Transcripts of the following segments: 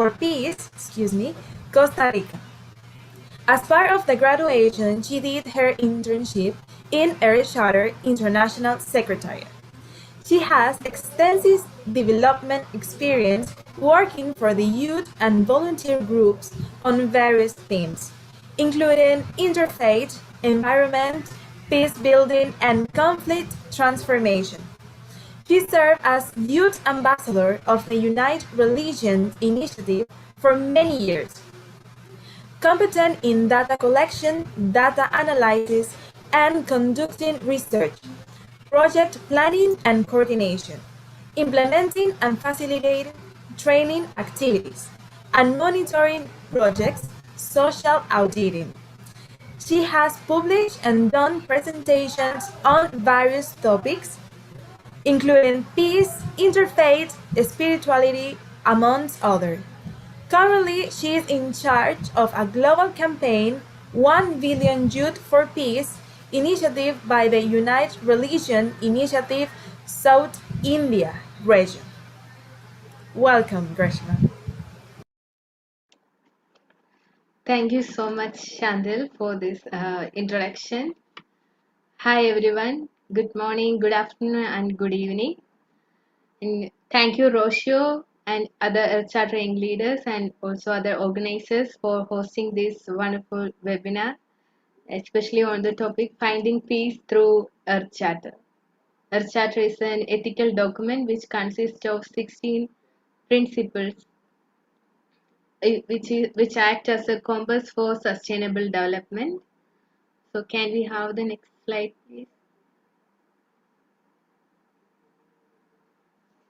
for Peace, Costa Rica. As part of the graduation, she did her internship in Earthshatter International Secretariat. She has extensive development experience working for the youth and volunteer groups on various themes, including interfaith, environment, peace building, and conflict transformation. She served as youth ambassador of the Unite Religions Initiative for many years, competent in data collection, data analysis, and conducting research, project planning and coordination, implementing and facilitating training activities, and monitoring projects, social auditing. She has published and done presentations on various topics, including peace, interfaith, spirituality, amongst others. Currently, she is in charge of a global campaign, 1 Billion Youth for Peace, initiative by the Unite Religion Initiative South India region. Welcome, Greshma. Thank you so much, Shandil, for this introduction. Hi, everyone. Good morning, good afternoon, and good evening. And thank you, Rocio, and other Earth Chartering leaders and also other organizers for hosting this wonderful webinar, especially on the topic Finding Peace Through Earth Charter. Earth Charter is an ethical document which consists of 16 principles which act as a compass for sustainable development. So can we have the next slide, please?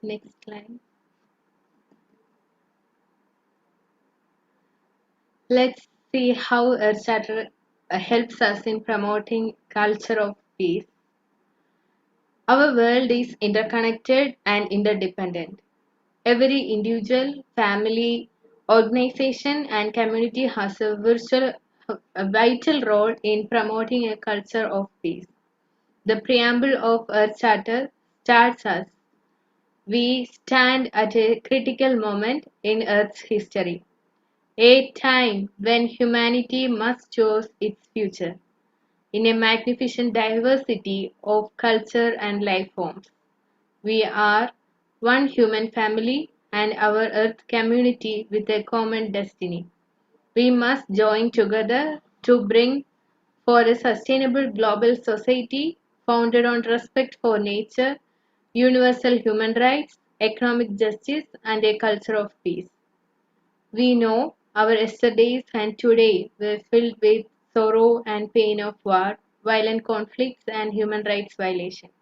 Next slide. Let's see how Earth Charter helps us in promoting culture of peace. Our world is interconnected and interdependent. Every individual, family, organization, and community has a vital role in promoting a culture of peace. The preamble of Earth Charter starts us. We stand at a critical moment in Earth's history, a time when humanity must choose its future in a magnificent diversity of culture and life forms. We are one human family and our Earth community with a common destiny. We must join together to bring for a sustainable global society founded on respect for nature, universal human rights, economic justice, and a culture of peace. We know our yesterdays and today were filled with sorrow and pain of war, violent conflicts, and human rights violations.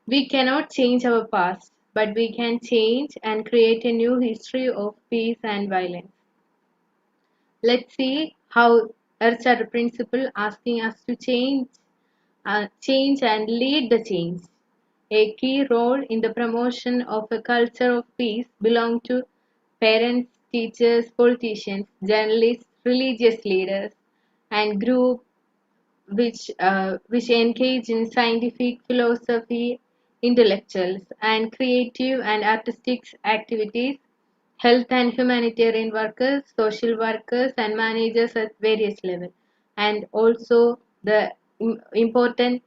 We cannot change our past, but we can change and create a new history of peace and violence. Let's see how Earth Charter Principle asking us to change and lead the change. A key role in the promotion of a culture of peace belong to parents, teachers, politicians, journalists, religious leaders, and groups which engage in scientific philosophy, intellectuals, and creative and artistic activities, health and humanitarian workers, social workers, and managers at various levels, and also the important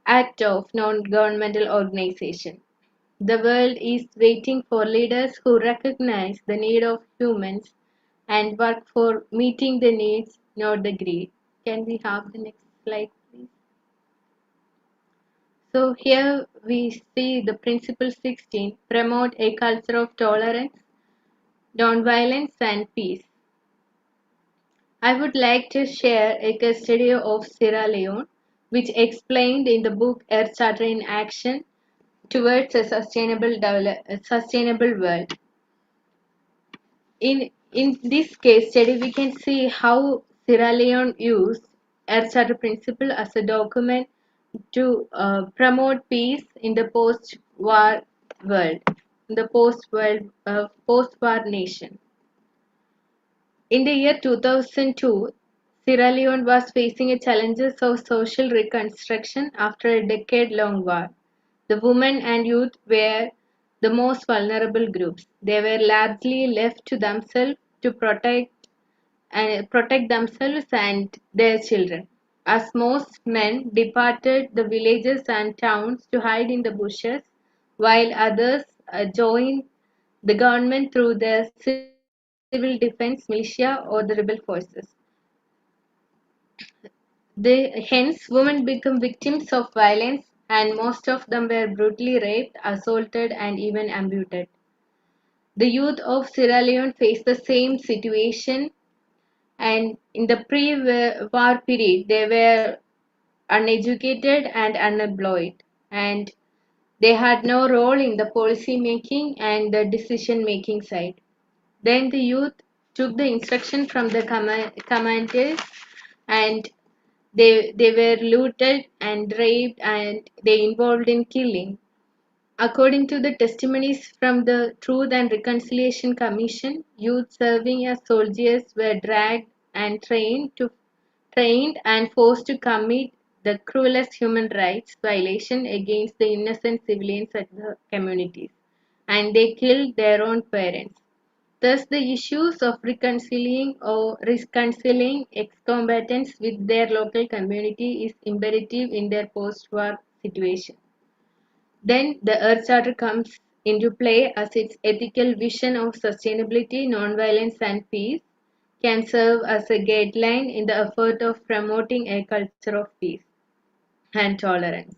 act of non-governmental organization. The world is waiting for leaders who recognize the need of humans and work for meeting the needs, not the greed. Can we have the next slide, please? So here we see the principle 16, promote a culture of tolerance, non-violence and peace. I would like to share a case study of Sierra Leone, which explained in the book Earth Charter in Action towards a sustainable world. In this case study, we can see how Sierra Leone used Earth Charter Principle as a document to promote peace in the post-war world, in the post-war nation. In the year 2002, Sierra Leone was facing a challenges of social reconstruction after a decade-long war. The women and youth were the most vulnerable groups. They were largely left to themselves to protect themselves and their children. As most men departed the villages and towns to hide in the bushes, while others joined the government through the civil defense militia or the rebel forces. Hence, women become victims of violence, and most of them were brutally raped, assaulted, and even amputated. The youth of Sierra Leone faced the same situation, and in the pre-war period, they were uneducated and unemployed, and they had no role in the policy making and the decision making side. Then the youth took the instruction from the commanders, and they were looted and raped, and they involved in killing. According to the testimonies from the Truth and Reconciliation Commission, youth serving as soldiers were dragged and trained and forced to commit the cruelest human rights violation against the innocent civilians at the communities, and they killed their own parents. Thus, the issues of reconciling ex-combatants with their local community is imperative in their post-war situation. Then the Earth Charter comes into play as its ethical vision of sustainability, nonviolence, and peace can serve as a guideline in the effort of promoting a culture of peace and tolerance.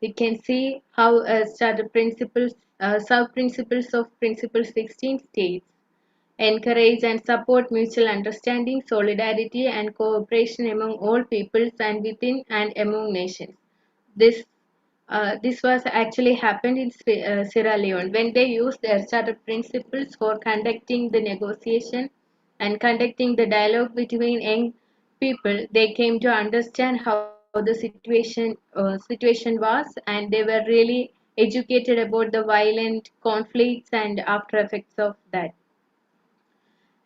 We can see how Charter principles, sub-principles of Principle 16 states encourage and support mutual understanding, solidarity, and cooperation among all peoples and within and among nations. This this was actually happened in Sierra Leone when they used their charter principles for conducting the negotiation and conducting the dialogue between young people. They came to understand how the situation was, and they were really educated about the violent conflicts and after effects of that.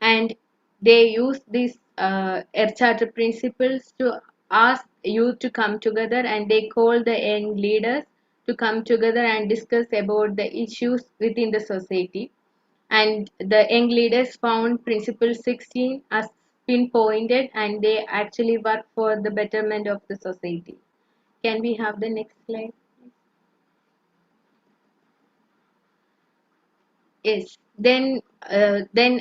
And they use these Earth Charter principles to ask youth to come together, and they call the young leaders to come together and discuss about the issues within the society. And the young leaders found Principle 16 as pinpointed, and they actually work for the betterment of the society. Can we have the next slide? Yes, then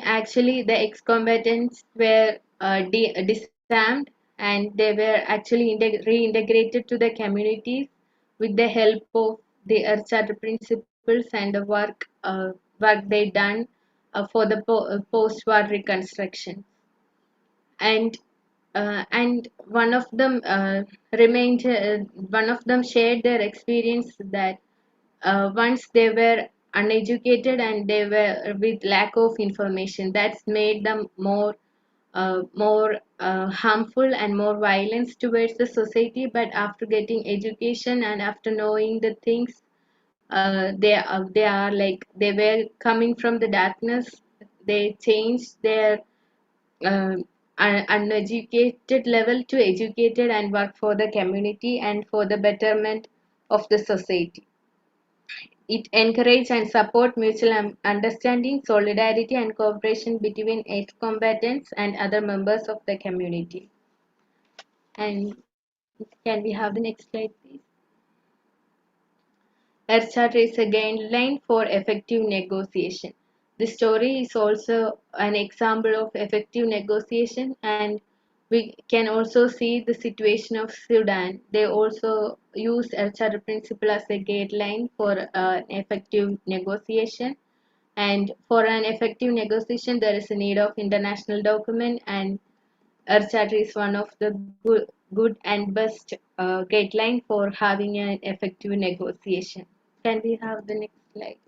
actually the ex-combatants were disarmed, and they were actually reintegrated to the communities with the help of the Earth Charter principles and the work they done for the post-war reconstruction. And one of them remained one of them shared their experience that once they were uneducated and they were with lack of information, that's made them more harmful and more violence towards the society. But after getting education and after knowing the things, they are like they were coming from the darkness. They changed their uh, uneducated level to educated and work for the community and for the betterment of the society. It encourages and supports mutual understanding, solidarity, and cooperation between ex-combatants and other members of the community. And can we have the next slide, please? Earth Charter is a guideline for effective negotiation. This story is also an example of effective negotiation, and we can also see the situation of Sudan. They also use Earth Charter principle as a guideline for effective negotiation. And for an effective negotiation, there is a need of international document, and Earth Charter is one of the good and best guideline for having an effective negotiation. Can we have the next slide?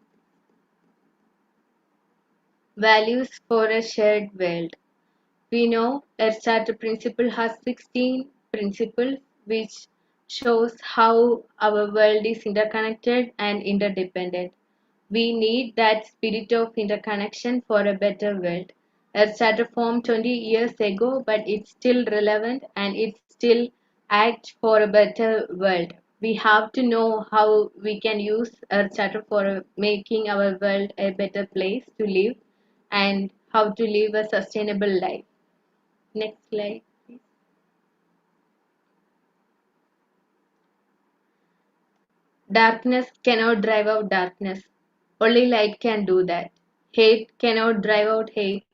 Values for a shared world. We know Earth Charter principle has 16 principles, which shows how our world is interconnected and interdependent. We need that spirit of interconnection for a better world. Earth Charter formed 20 years ago, but it's still relevant and it still acts for a better world. We have to know how we can use Earth Charter for making our world a better place to live and how to live a sustainable life. Next slide, please. Darkness cannot drive out darkness. Only light can do that. Hate cannot drive out hate.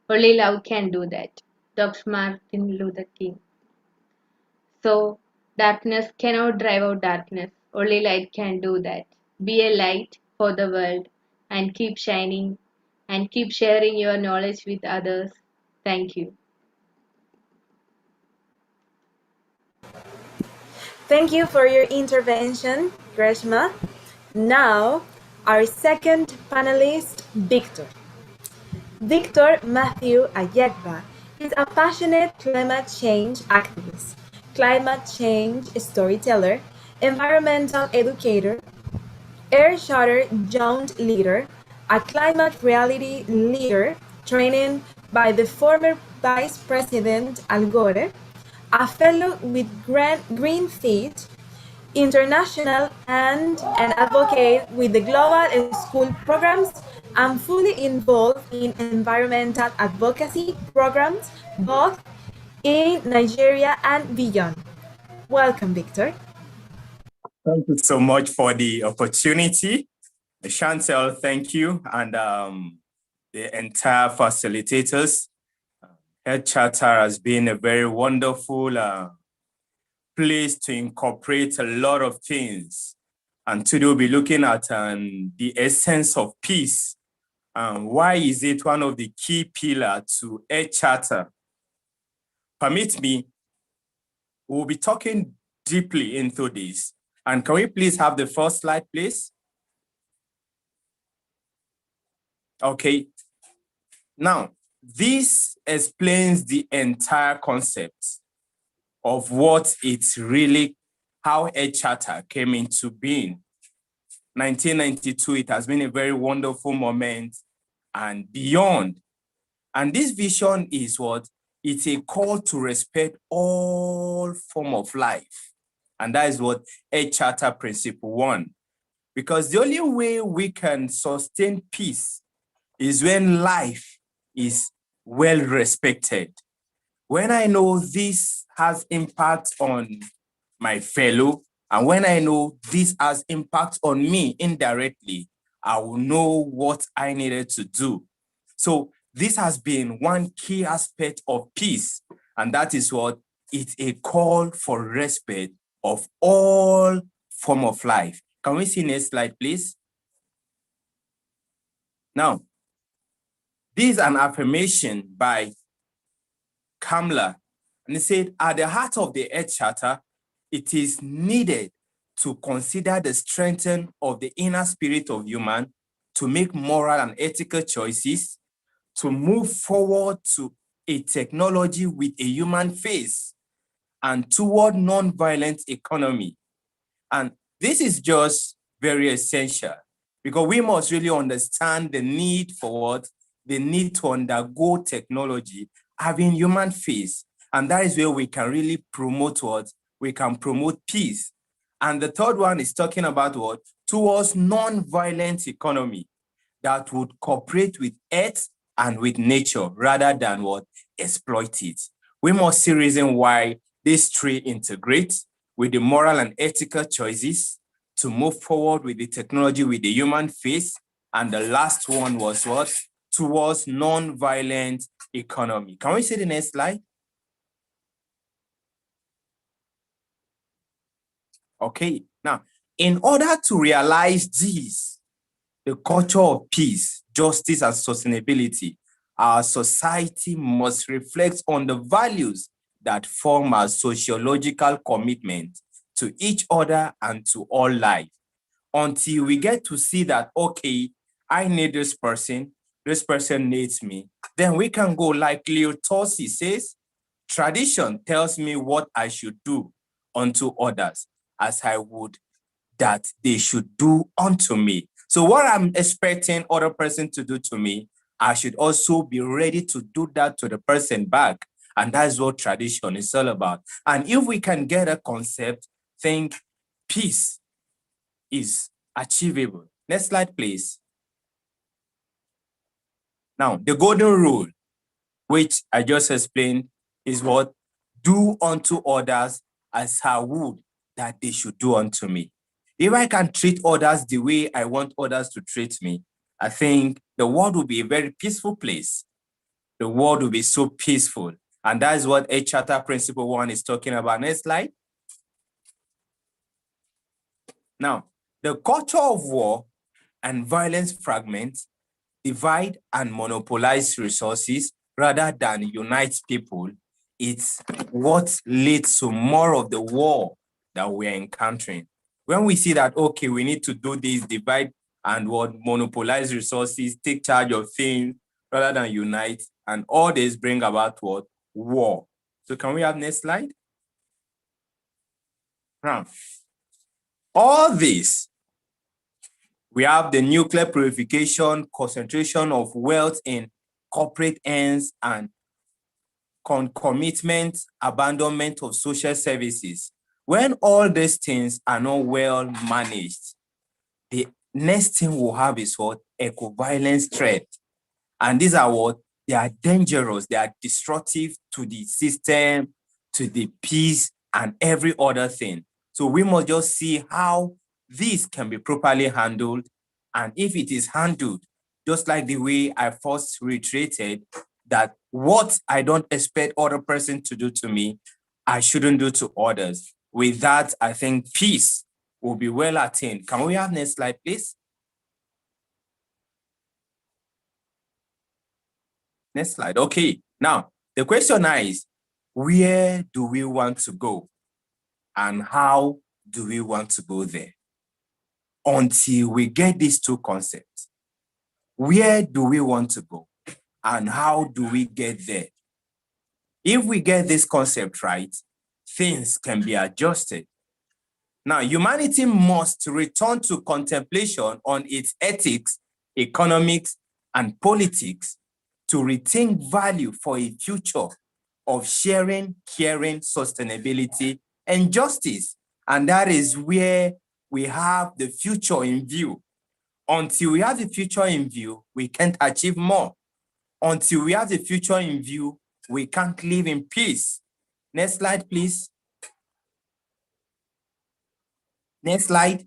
Only love can do that. Dr. Martin Luther King. So, darkness cannot drive out darkness. Only light can do that. Be a light for the world and keep shining and keep sharing your knowledge with others. Thank you. Thank you for your intervention, Greshma. Now, our second panelist, Victor. Victor Matthew Ayegba is a passionate climate change activist, climate change storyteller, environmental educator, Air Charter Joint Leader, a climate reality leader training by the former Vice President Al Gore, a fellow with Greenpeace International and an advocate with the Global School Programs and fully involved in environmental advocacy programs both in Nigeria and beyond. Welcome, Victor. Thank you so much for the opportunity. Chantel, thank you, and the entire facilitators. Earth Charter has been a very wonderful place to incorporate a lot of things. And today we'll be looking at the essence of peace. Why is it one of the key pillars to Earth Charter? Permit me, we'll be talking deeply into this. And can we please have the first slide, please? Okay. Now, this explains the entire concept of what it's really, how Earth Charter came into being. 1992, it has been a very wonderful moment and beyond. And this vision is what? It's a call to respect all form of life. And that is what Earth Charter Principle 1. Because the only way we can sustain peace is when life is well respected. When I know this has impact on my fellow, and when I know this has impact on me indirectly, I will know what I needed to do. So this has been one key aspect of peace, and that is what? It's a call for respect of all form of life. Can we see next slide, please? Now, this is an affirmation by Kamla, and he said, at the heart of the Earth Charter, it is needed to consider the strength of the inner spirit of human to make moral and ethical choices, to move forward to a technology with a human face, and toward non-violent economy. And this is just very essential because we must really understand the need for what? The need to undergo technology, having human face. And that is where we can really promote what? We can promote peace. And the third one is talking about what? Towards non-violent economy that would cooperate with earth and with nature rather than what? Exploit it. We must see reason why these three integrate with the moral and ethical choices to move forward with the technology with the human face. And the last one was what? Towards non-violent economy. Can we see the next slide? Okay, now, in order to realize this, the culture of peace, justice, and sustainability, our society must reflect on the values that form our sociological commitment to each other and to all life. Until we get to see that, okay, I need this person needs me, then we can go like Leo Tolstoy says, tradition tells me what I should do unto others as I would that they should do unto me. So what I'm expecting other person to do to me, I should also be ready to do that to the person back. And that's what tradition is all about. And if we can get a concept, think peace is achievable. Next slide, please. Now, the golden rule, which I just explained, is what? Do unto others as I would that they should do unto me. If I can treat others the way I want others to treat me, I think the world will be a very peaceful place. The world will be so peaceful. And that is what EdCharter Principle 1 is talking about. Next slide. Now, the culture of war and violence fragments, divide and monopolize resources rather than unite people. It's what leads to more of the war that we're encountering. When we see that, okay, we need to do this, divide and what monopolize resources, take charge of things rather than unite, and all this bring about what? War. So can we have next slide? Now, all this, we have the nuclear purification, concentration of wealth in corporate ends, and concomitant abandonment of social services. When all these things are not well managed, the next thing we'll have is what? Eco-violence threat. And these are what? They are dangerous. They are destructive to the system, to the peace, and every other thing. So we must just see how this can be properly handled. And if it is handled, just like the way I first reiterated, that what I don't expect other person to do to me, I shouldn't do to others. With that, I think peace will be well attained. Can we have next slide, please? Next slide. Okay. Now, the question now is, where do we want to go? And how do we want to go there? Until we get these two concepts. Where do we want to go? And how do we get there? If we get this concept right, things can be adjusted. Now, humanity must return to contemplation on its ethics, economics, and politics to rethink value for a future of sharing, caring, sustainability, and justice. And that is where we have the future in view. Until we have the future in view, we can't achieve more. Until we have the future in view, we can't live in peace. Next slide, please. Next slide.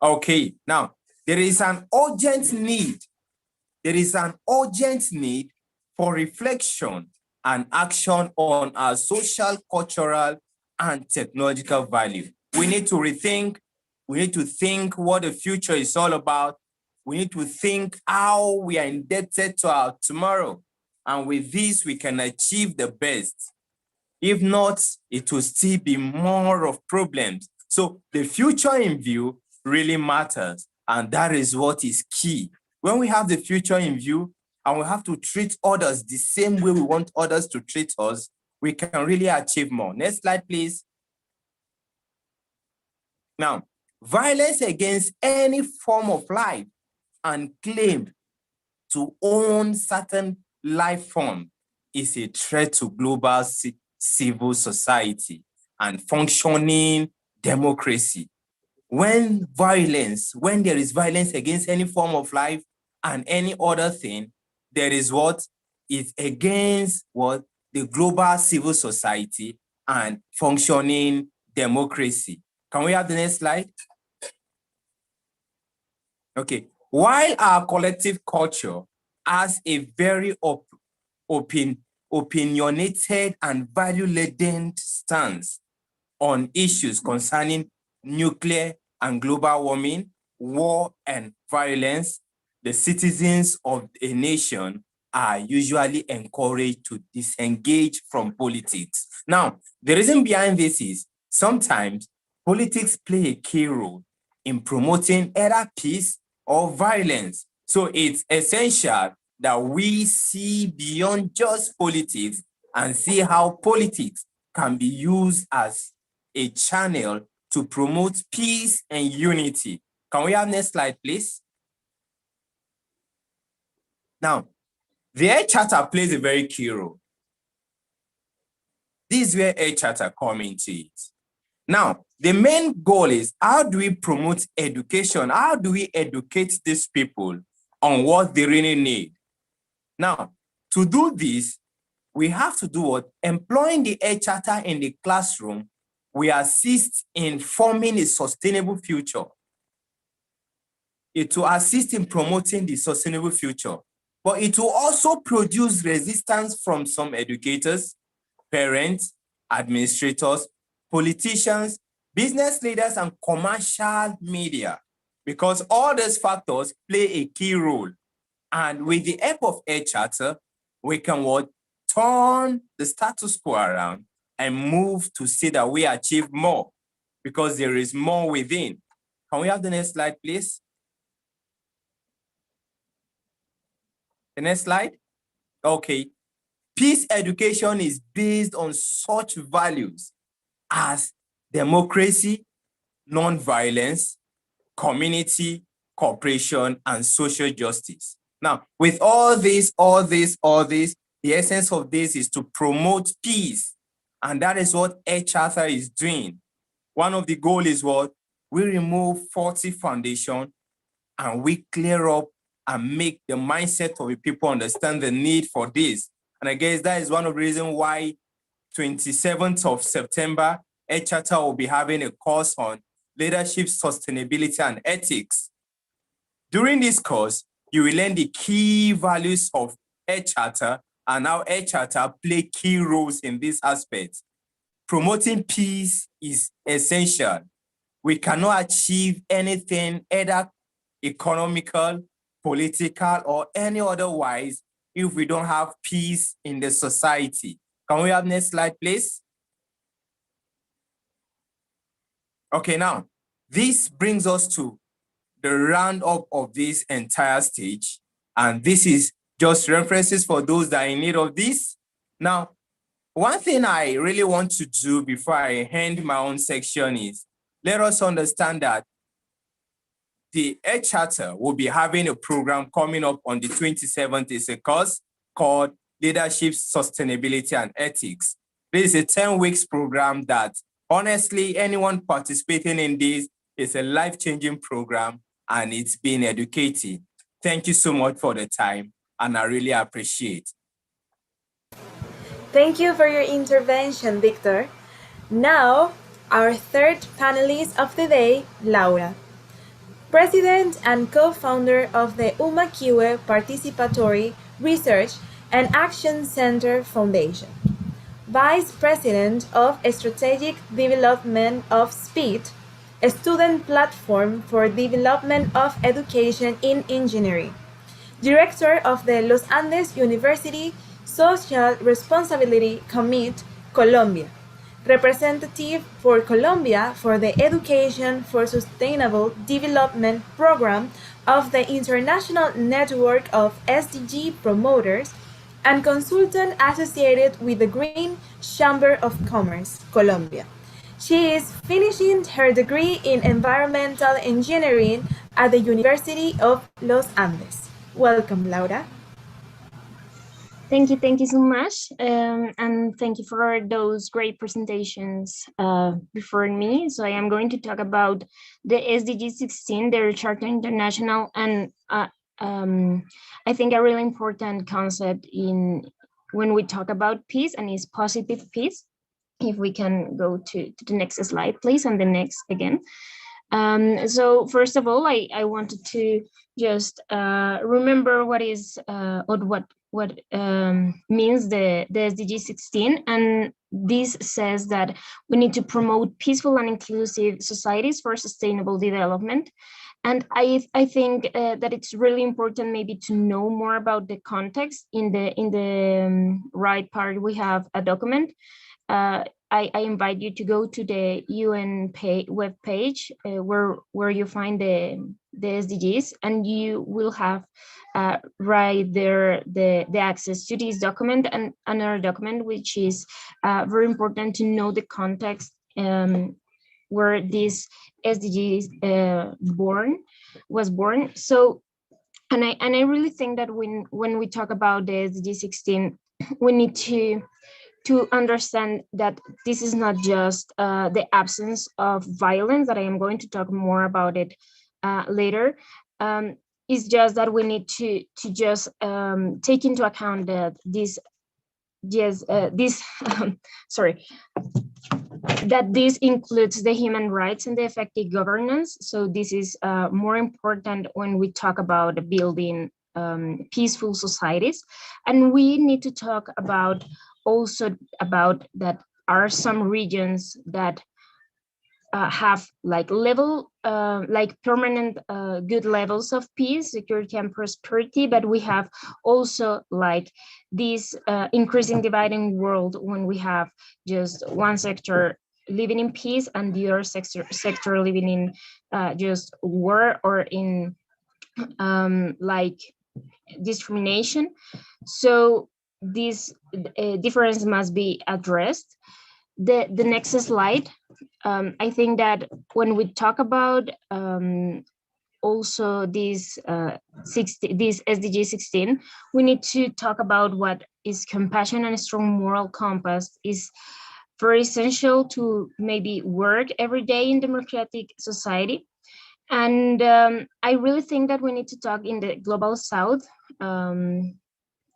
Okay, now, there is an urgent need. There is an urgent need for reflection and action on our social, cultural, and technological value. We need to rethink. We need to think what the future is all about. We need to think how we are indebted to our tomorrow. And with this, we can achieve the best. If not, it will still be more of problems. So the future in view really matters. And that is what is key. When we have the future in view and we have to treat others the same way we want others to treat us, we can really achieve more. Next slide, please. Now, violence against any form of life and claim to own certain life form is a threat to global civil society and functioning democracy. When there is violence against any form of life and any other thing, there is what is against what the global civil society and functioning democracy. Can we have the next slide? Okay. While our collective culture has a very opinionated and value-laden stance on issues concerning nuclear and global warming, war and violence, the citizens of a nation are usually encouraged to disengage from politics. Now, the reason behind this is sometimes politics play a key role in promoting either peace or violence. So it's essential that we see beyond just politics and see how politics can be used as a channel to promote peace and unity. Can we have next slide, please? Now, the EdCharter plays a very key role. This is where EdCharter comes into it. Now, the main goal is, how do we promote education? How do we educate these people on what they really need? Now, to do this, we have to do what? Employing the Air Charter in the classroom, we assist in forming a sustainable future. It will assist in promoting the sustainable future, but it will also produce resistance from some educators, parents, administrators, politicians, business leaders, and commercial media, because all these factors play a key role. And with the help of Air Charter, we can what? Turn the status quo around and move to see that we achieve more, because there is more within. Can we have the next slide, please? The next slide. Okay. Peace education is based on such values as democracy, non-violence, community, cooperation, and social justice. Now, with all this, the essence of this is to promote peace. And that is what Air Charter is doing. One of the goals is what? We remove faulty foundation and we clear up and make the mindset of the people understand the need for this. And I guess that is one of the reasons why 27th of September, Air Charter will be having a course on leadership, sustainability, and ethics. During this course, you will learn the key values of Air Charter and how Air Charter play key roles in this aspect. Promoting peace is essential. We cannot achieve anything, either economical, political, or any otherwise, if we don't have peace in the society. Can we have next slide, please? Okay, now, this brings us to the roundup of this entire stage. And this is just references for those that are in need of this. Now, one thing I really want to do before I end my own section is, let us understand that the Air Charter will be having a program coming up on the 27th. It's a course called Leadership, Sustainability, and Ethics. This is a 10 weeks program that, honestly, anyone participating in this is a life-changing program, and it's been educating. Thank you so much for the time, and I really appreciate. Thank you for your intervention, Victor. Now, our third panelist of the day, Laura, President and co-founder of the UMAQUE Participatory Research and Action Center Foundation, Vice President of Strategic Development of SPEED, a student platform for development of education in engineering, Director of the Los Andes University Social Responsibility Committee, Colombia, representative for Colombia for the Education for Sustainable Development program of the International Network of SDG Promoters, and consultant associated with the Green Chamber of Commerce, Colombia. She is finishing her degree in environmental engineering at the University of Los Andes. Welcome, Laura. Thank you so much. And thank you for those great presentations before me. So I am going to talk about the SDG 16, the Air Charter International, and I think a really important concept when we talk about peace, and is positive peace. If we can go to the next slide, please, and the next again. So first of all, I wanted to just remember what is what means the SDG 16, and this says that we need to promote peaceful and inclusive societies for sustainable development. And I think that it's really important maybe to know more about the context. In the right part, we have a document. I invite you to go to the UN web page where you find the SDGs, and you will have right there the access to this document and another document, which is very important to know the context where this SDGs was born. So, and I really think that when we talk about the SDG 16, we need to to understand that this is not just the absence of violence, that I am going to talk more about it later. It's just that we need to just take into account that this sorry, that this includes the human rights and the effective governance. So this is more important when we talk about building peaceful societies. And we need to talk about also about that are some regions that have like permanent good levels of peace, security, and prosperity, but we have also like this increasing dividing world when we have just one sector living in peace and the other sector living in just war or in like discrimination. So this difference must be addressed. The next slide. I think that when we talk about also this SDG 16, we need to talk about what is compassion and a strong moral compass is very essential to maybe work every day in democratic society. And I really think that we need to talk in the global south.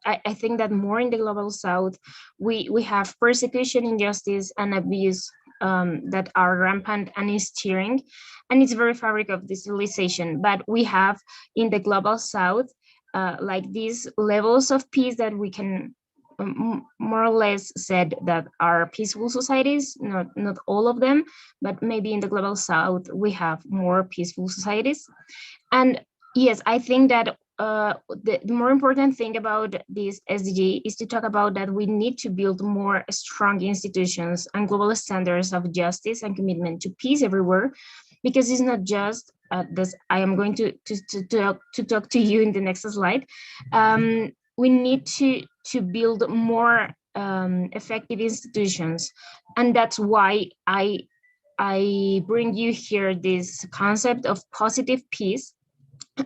I think that more in the global south, we have persecution, injustice, and abuse that are rampant and is steering, and it's very fabric of this civilization. But we have in the global south like these levels of peace that we can more or less said that are peaceful societies, not all of them, but maybe in the global south we have more peaceful societies. And yes, I think that the more important thing about this SDG is to talk about that we need to build more strong institutions and global standards of justice and commitment to peace everywhere, because it's not just this. I am going to talk to you in the next slide. We need to build more effective institutions, and that's why I bring you here this concept of positive peace.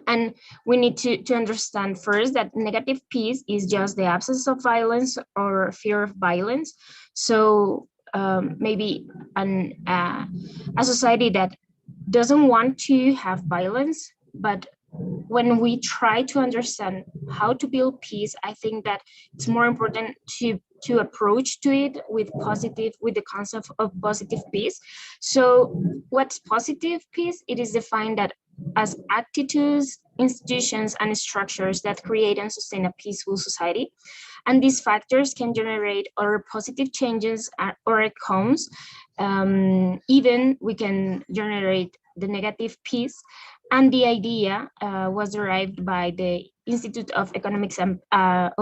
And we need to understand first that negative peace is just the absence of violence or fear of violence. So maybe a society that doesn't want to have violence, but when we try to understand how to build peace, I think that it's more important to approach to it with the concept of positive peace. So what's positive peace? It is defined that as attitudes, institutions, and structures that create and sustain a peaceful society. And these factors can generate or positive changes or outcomes. Even we can generate the negative peace. And the idea was derived by the Institute of Economics and the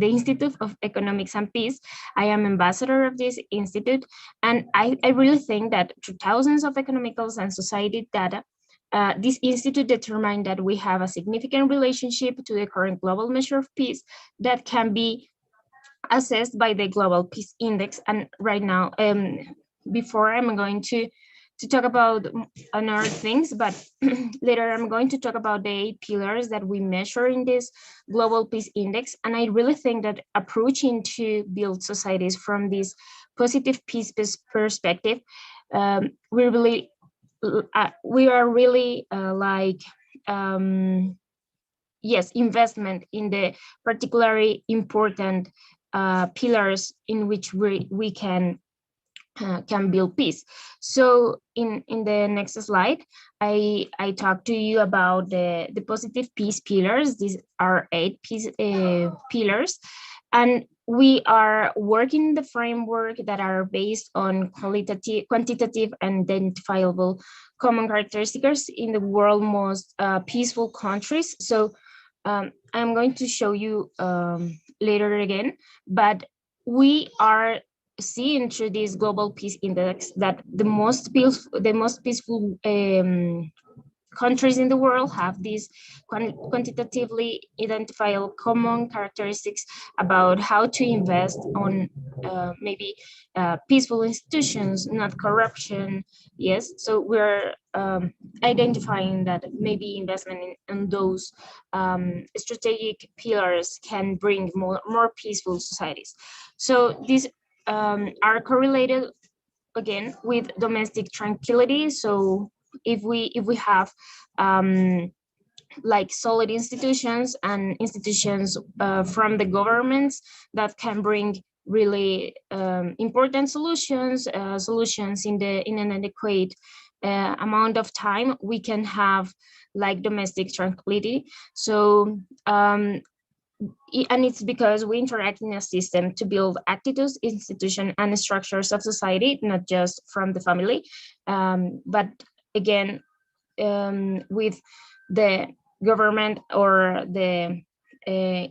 Institute of Economics and Peace. I am ambassador of this institute, and I really think that through thousands of economicals and society data, this institute determined that we have a significant relationship to the current global measure of peace that can be assessed by the Global Peace Index. And right now, before I'm going to talk about another things, but later I'm going to talk about the 8 pillars that we measure in this Global Peace Index. And I really think that approaching to build societies from this positive peace perspective, we are really yes, investment in the particularly important pillars in which we can build peace. So in the next slide, I talk to you about the positive peace pillars. These are 8 pillars, and we are working the framework that are based on quantitative and identifiable common characteristics in the world most peaceful countries. So I'm going to show you later again, but we are seeing through this Global Peace Index that the most peaceful countries in the world have these quantitatively identifiable common characteristics about how to invest on maybe peaceful institutions, not corruption. Yes, so we're identifying that maybe investment in those strategic pillars can bring more peaceful societies. So these are correlated again with domestic tranquility. So if we have like solid institutions and institutions from the governments that can bring really important solutions, solutions in an adequate amount of time, we can have like domestic tranquility. So and it's because we interact in a system to build attitudes, institutions, and structures of society, not just from the family, but again, with the government or the uh,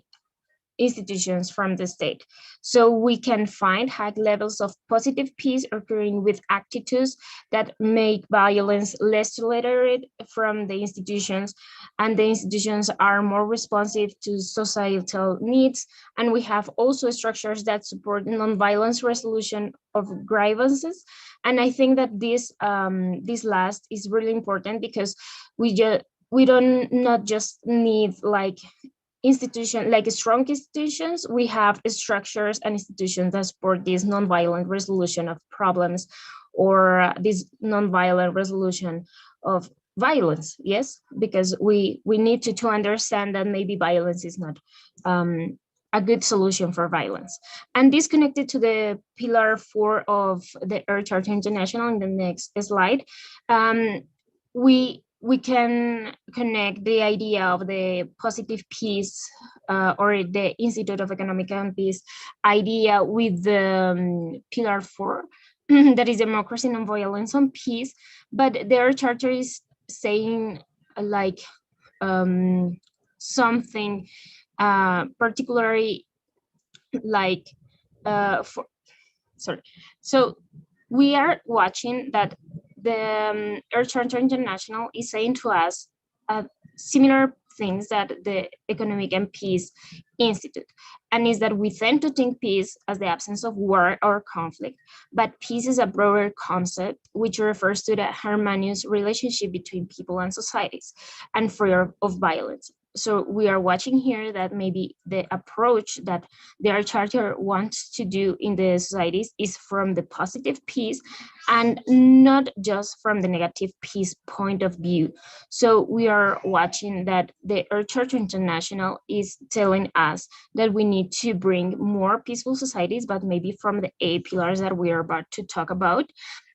institutions from the state. So we can find high levels of positive peace occurring with attitudes that make violence less tolerated from the institutions, and the institutions are more responsive to societal needs. And we have also structures that support nonviolence resolution of grievances. And I think that this last is really important because we don't not just need like strong institutions, we have structures and institutions that support this nonviolent resolution of problems, or this nonviolent resolution of violence. Yes, because we need to understand that maybe violence is not a good solution for violence. And this connected to the pillar 4 of the Earth Charter International in the next slide. We can connect the idea of the positive peace or the Institute of Economic and Peace idea with the pillar 4, that is democracy, non-violence, and peace. But their charter is saying like something particularly like so we are watching that the Earth Charter International is saying to us similar things that the Economic and Peace Institute, and is that we tend to think peace as the absence of war or conflict, but peace is a broader concept which refers to the harmonious relationship between people and societies and free of violence. So we are watching here that maybe the approach that their charter wants to do in the societies is from the positive peace and not just from the negative peace point of view. So we are watching that the Earth Charter International is telling us that we need to bring more peaceful societies, but maybe from the 8 pillars that we are about to talk about,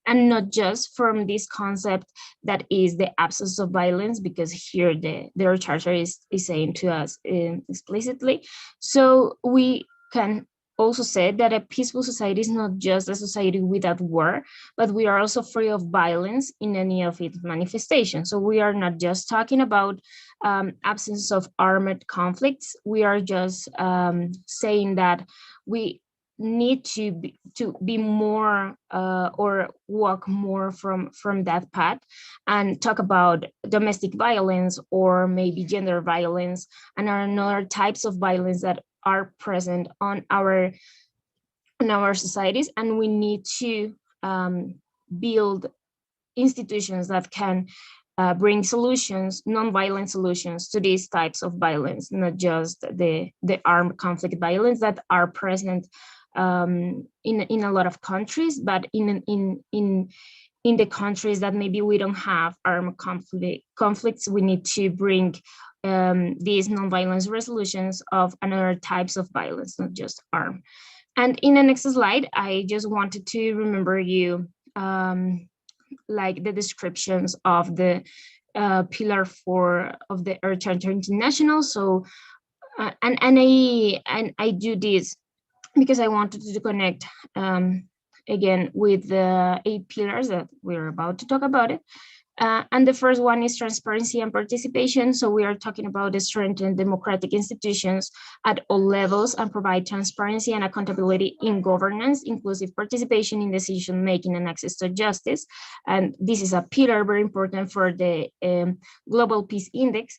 and not just from this concept that is the absence of violence, because here their charter is saying to us explicitly. So we can also say that a peaceful society is not just a society without war, but we are also free of violence in any of its manifestations. So we are not just talking about absence of armed conflicts. We are just saying that we need to be more or walk more from that path and talk about domestic violence or maybe gender violence and other types of violence that are present on our societies. And we need to build institutions that can bring solutions, non-violent solutions to these types of violence, not just the armed conflict violence that are present in a lot of countries, but in the countries that maybe we don't have armed conflicts, we need to bring these non-violence resolutions of another types of violence, not just armed. And in the next slide, I just wanted to remember you like the descriptions of the pillar 4 of the Earth Charter International. So and I do this because I wanted to connect again with the 8 pillars that we're about to talk about it. And the first one is transparency and participation. So we are talking about the strengthen democratic institutions at all levels and provide transparency and accountability in governance, inclusive participation in decision making and access to justice. And this is a pillar very important for the Global Peace Index.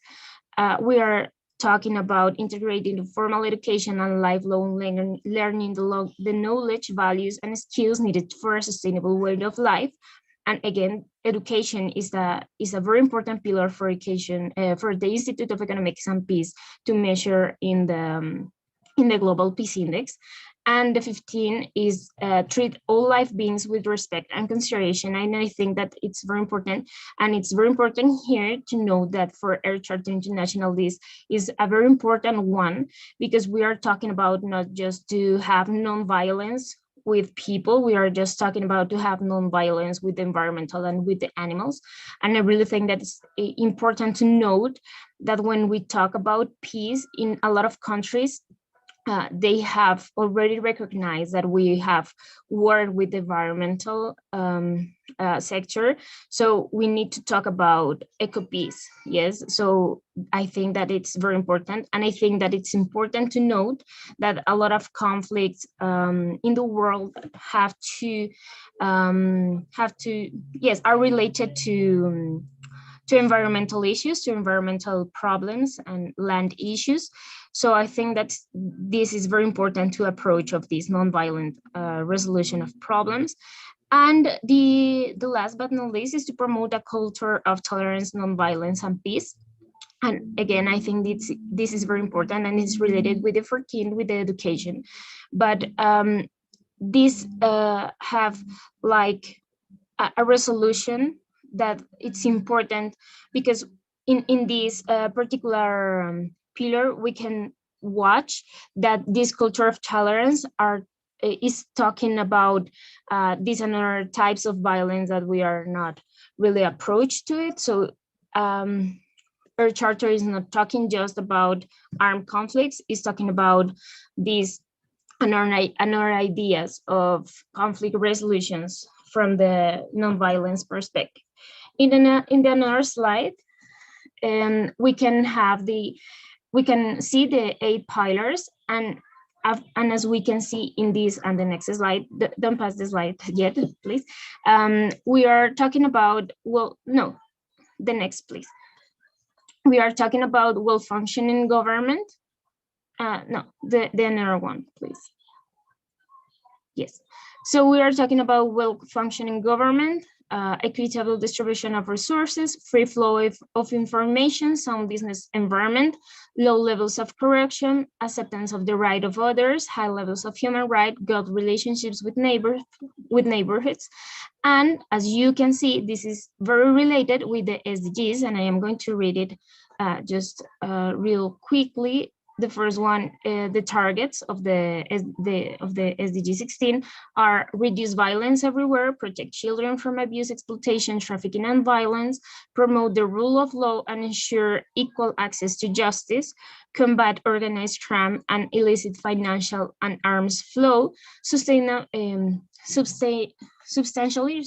We are talking about integrating formal education and lifelong learning the knowledge, values, and skills needed for a sustainable way of life. And again, education is a very important pillar for education for the Institute of Economics and Peace to measure in the Global Peace Index. And the 15 is treat all life beings with respect and consideration. And I think that it's very important. And it's very important here to know that for Earth Charter International, this is a very important one, because we are talking about not just to have non-violence with people, we are just talking about to have non-violence with the environmental and with the animals. And I really think that it's important to note that when we talk about peace in a lot of countries, they have already recognized that we have worked with the environmental sector. So we need to talk about eco-peace, yes? So I think that it's very important. And I think that it's important to note that a lot of conflicts in the world are related to environmental issues, to environmental problems and land issues. So I think that this is very important to approach of this nonviolent resolution of problems. And the last but not least is to promote a culture of tolerance, nonviolence, and peace. And again, I think this is very important, and it's related with the 14, with the education. But this have like a resolution that it's important, because in this particular pillar, we can watch that this culture of tolerance is talking about these and other types of violence that we are not really approached to it. So Earth Charter is not talking just about armed conflicts, it's talking about these another ideas of conflict resolutions from the nonviolence perspective. In the another slide, we can see the 8 pillars, and as we can see in this and the next slide, don't pass the slide yet, please. We are talking about, well, no, the next, please. We are talking about well-functioning government. No, the another one, please. Yes. So we are talking about well-functioning government, equitable distribution of resources, free flow of information, sound business environment, low levels of corruption, acceptance of the right of others, high levels of human rights, good relationships with neighborhoods. And as you can see, this is very related with the SDGs, and I am going to read it just real quickly. The first one, the targets of the SDG 16 are reduce violence everywhere, protect children from abuse, exploitation, trafficking, and violence, promote the rule of law and ensure equal access to justice, combat organized crime and illicit financial and arms flow, substantially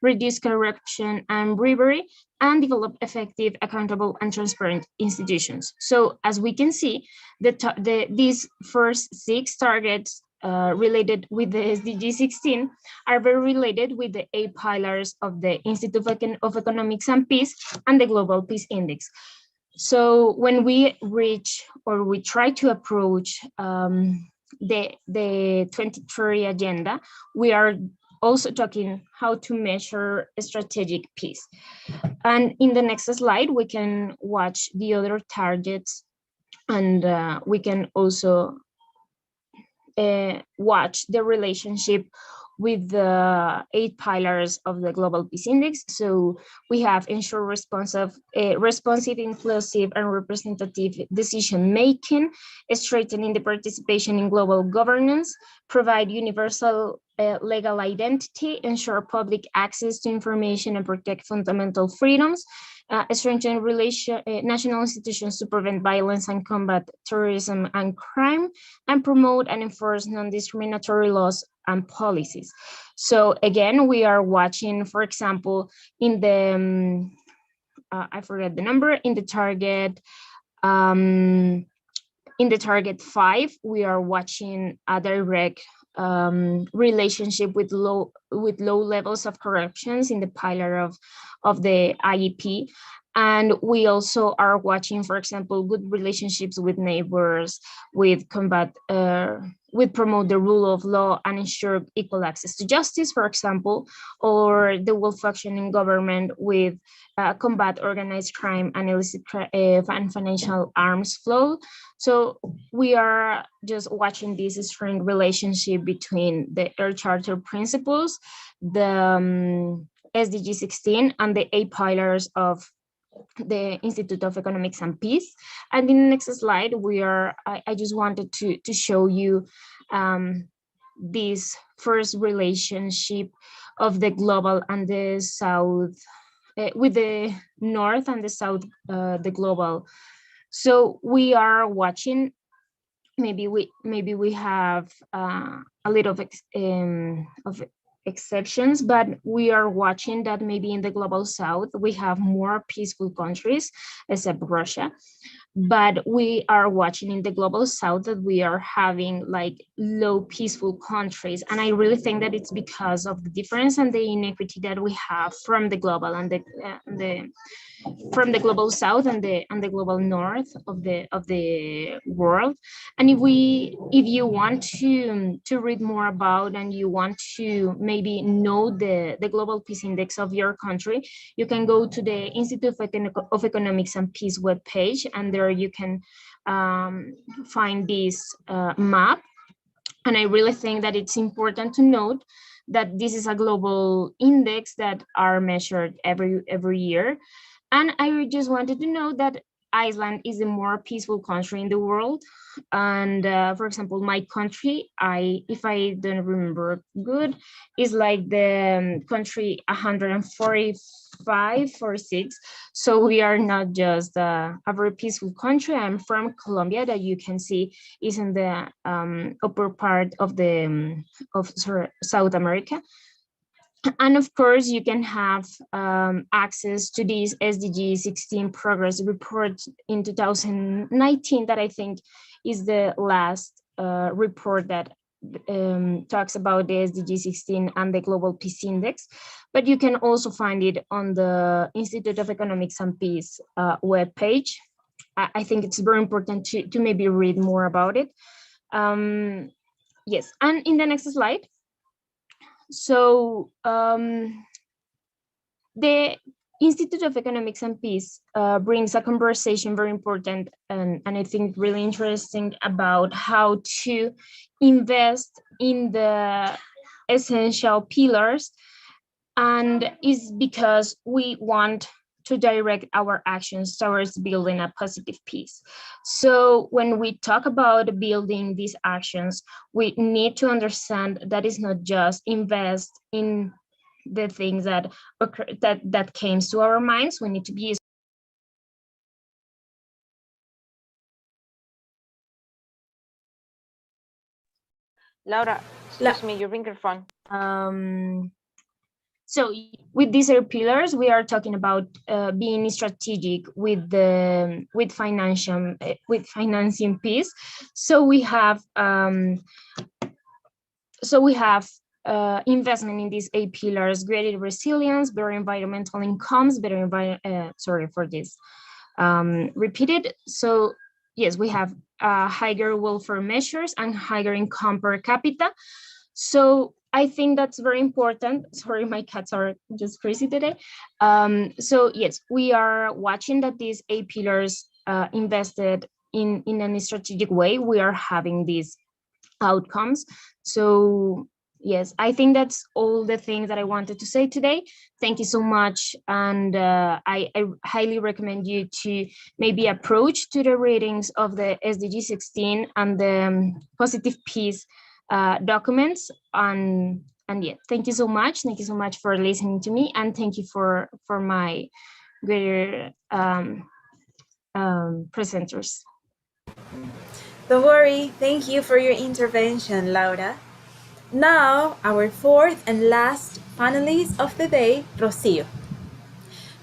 reduce corruption and bribery, and develop effective, accountable, and transparent institutions. So as we can see, these first 6 targets related with the SDG 16 are very related with the 8 pillars of the Institute of Economics and Peace and the Global Peace Index. So when we reach, or we try to approach the 2030 agenda, we are also talking how to measure strategic peace. And in the next slide, we can watch the other targets, and we can also watch the relationship with the 8 pillars of the Global Peace Index. So we have ensure responsive, inclusive, and representative decision-making, strengthening the participation in global governance, provide universal legal identity, ensure public access to information, and protect fundamental freedoms, strengthen national institutions to prevent violence and combat terrorism and crime, and promote and enforce non-discriminatory laws and policies. So again, we are watching, for example, in the, I forget the number, in the target, in the target 5, we are watching a direct relationship with low levels of corruptions in the pillar of the IEP. And we also are watching, for example, good relationships with neighbors, with promote the rule of law and ensure equal access to justice, for example, or the well-functioning government with combat organized crime and illicit and financial arms flow. So we are just watching this strong relationship between the Earth Charter principles, the SDG 16, and the 8 pillars of the Institute of Economics and Peace. And in the next slide, I just wanted to show you this first relationship of the global and the South, with the North and the South, the global. So we are watching, maybe we have a little of exceptions, but we are watching that maybe in the global South, we have more peaceful countries, except Russia. But we are watching in the global South that we are having like low peaceful countries. And I really think that it's because of the difference and the inequity that we have from the global and from the global South and the global North of the world. And if you want to read more about, and you want to maybe know the global peace index of your country, you can go to the Institute of Economics and Peace webpage, and there you can find this map. And I really think that it's important to note that this is a global index that are measured every year. And I just wanted to know that Iceland is a more peaceful country in the world. And for example, my country, if I don't remember good, is like the country 145 or 6. So we are not just a very peaceful country. I'm from Colombia, that you can see is in the upper part of South America. And of course, you can have access to this SDG 16 progress report in 2019, that I think is the last report that talks about the SDG 16 and the Global Peace Index. But you can also find it on the Institute of Economics and Peace webpage. I think it's very important to maybe read more about it. Yes, and in the next slide. So the Institute of Economics and Peace brings a conversation very important and I think really interesting about how to invest in the essential pillars, and is because we want to direct our actions towards building a positive peace. So when we talk about building these actions, we need to understand that it's not just invest in the things that occur, that came to our minds. We need to be Laura, excuse me, your microphone. So with these pillars, we are talking about being strategic with financing peace. So we have investment in these 8 pillars: greater resilience, better environmental incomes, repeated. So yes, we have higher welfare measures and higher income per capita. So I think that's very important. Sorry, my cats are just crazy today. So yes, we are watching that these 8 pillars invested in a strategic way, we are having these outcomes. So yes, I think that's all the things that I wanted to say today. Thank you so much. And I highly recommend you to maybe approach to the readings of the SDG 16 and the Positive Peace documents. And yeah, thank you so much. Thank you so much for listening to me, and thank you for my greater presenters. Don't worry, thank you for your intervention, Laura. Now, our fourth and last panelist of the day, Rocío.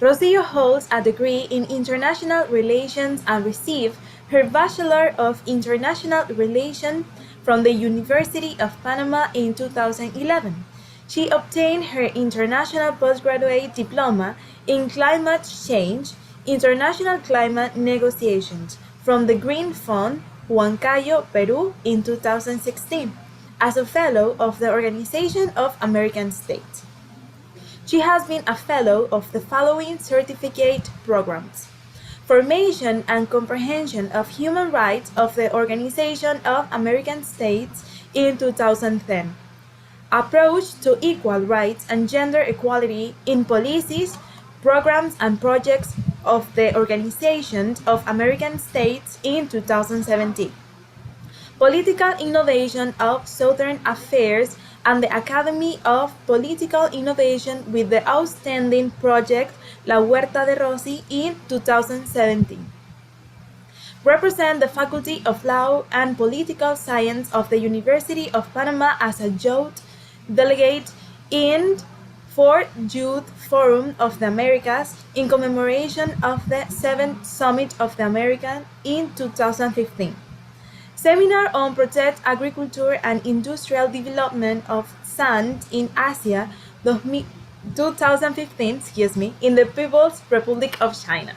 Rocío holds a degree in International Relations and received her Bachelor of International Relations from the University of Panama in 2011. She obtained her International Postgraduate Diploma in Climate Change, International Climate Negotiations from the Green Fund, Huancayo, Peru in 2016, as a Fellow of the Organization of American States. She has been a Fellow of the following certificate programs: Formation and Comprehension of Human Rights of the Organization of American States in 2010, Approach to Equal Rights and Gender Equality in Policies, Programs and Projects of the Organization of American States in 2017, Political Innovation of Southern Affairs and the Academy of Political Innovation with the outstanding project La Huerta de Rossi in 2017. Represent the Faculty of Law and Political Science of the University of Panama as a youth delegate in 4th Youth Forum of the Americas in commemoration of the 7th Summit of the Americas in 2015. Seminar on Protect Agriculture and Industrial Development of Sand in Asia 2015, in the People's Republic of China.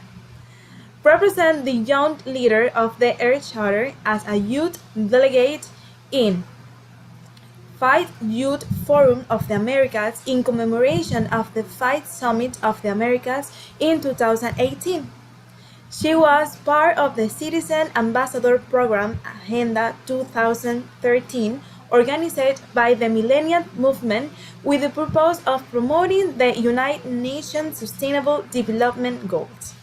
Represent the young leader of the Earth Charter as a youth delegate in 5th Youth Forum of the Americas in commemoration of the 5th Summit of the Americas in 2018. She was part of the Citizen Ambassador Program Agenda 2013, organized by the Millennium Movement with the purpose of promoting the United Nations Sustainable Development Goals.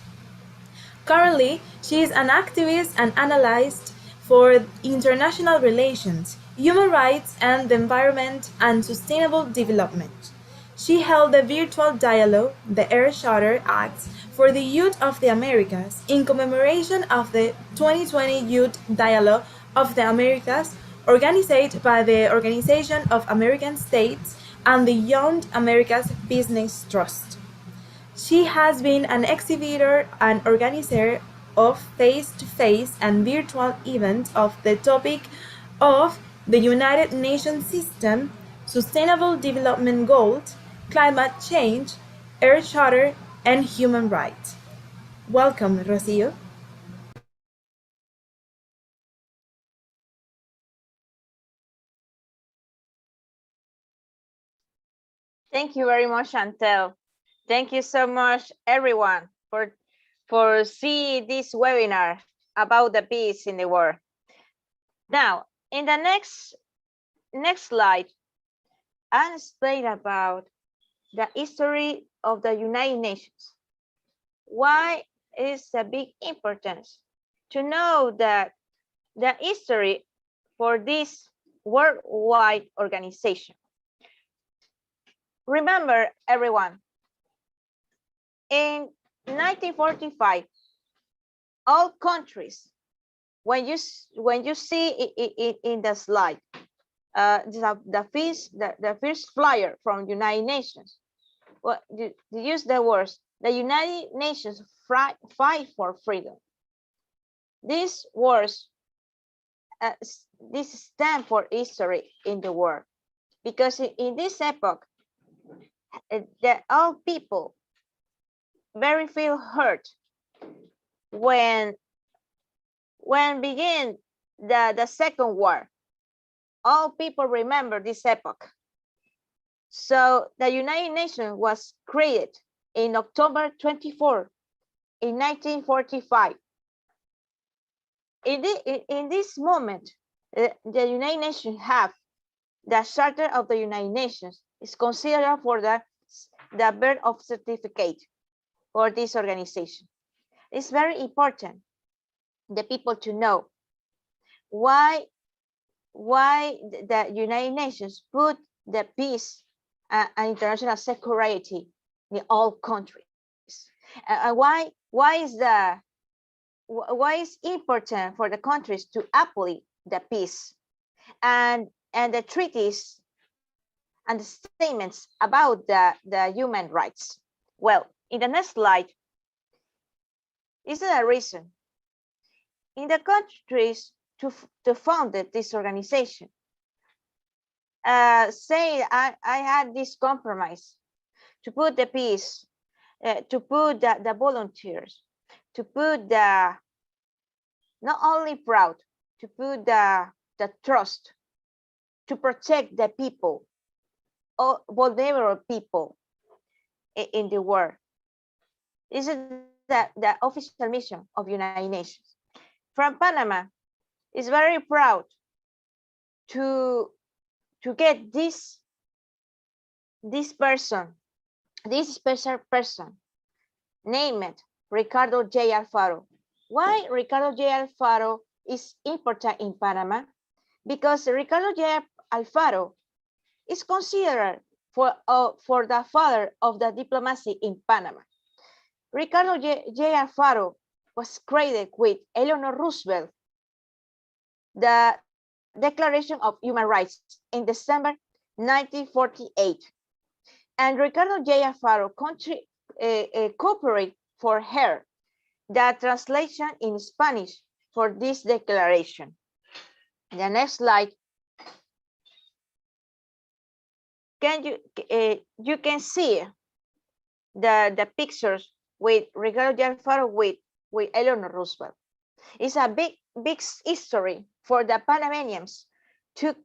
Currently, she is an activist and analyst for international relations, human rights and the environment, and sustainable development. She held the virtual dialogue, the Earth Charter Acts for the Youth of the Americas, in commemoration of the 2020 Youth Dialogue of the Americas, organized by the Organization of American States and the Young Americas Business Trust. She has been an exhibitor and organizer of face-to-face and virtual events of the topic of the United Nations System, Sustainable Development Goals, Climate Change, Earth Charter, and Human Rights. Welcome, Rocío. Thank you very much, Chantel. Thank you so much, everyone, for seeing this webinar about the peace in the world. Now, in the next slide, I'll explain about the history of the United Nations. Why is a big importance to know that the history for this worldwide organization? Remember, everyone, in 1945, all countries, when you see in the slide, the first flyer from United Nations, well, they use the words, the United Nations fight for freedom. These words, this stand for history in the world, because in this epoch, all people very feel hurt when begin the Second War. All people remember this epoch. So the United Nations was created in October 24 in 1945. In this moment, the United Nations have the Charter of the United Nations is considered for the birth of certificate for this organization. It's very important the people to know why the United Nations put the peace and international security in all countries. Why is important for the countries to uphold the peace and the treaties and the statements about the human rights? Well, in the next slide, is the reason in the countries to found this organization. Say I had this compromise to put the peace, to put the volunteers, to put the not only proud, to put the trust, to protect the people, or vulnerable people in the world. This is the official mission of United Nations. From Panama is very proud to get this person, this special person, named Ricardo J. Alfaro. Why Ricardo J. Alfaro is important in Panama? Because Ricardo J. Alfaro is considered for the father of the diplomacy in Panama. Ricardo J. Alfaro was created with Eleanor Roosevelt, the Declaration of Human Rights in December 1948. And Ricardo J. Alfaro cooperated for her the translation in Spanish for this declaration. The next slide. You can see the pictures with Ricardo J. Alfaro with Eleanor Roosevelt. It's a big history for the Panamanians to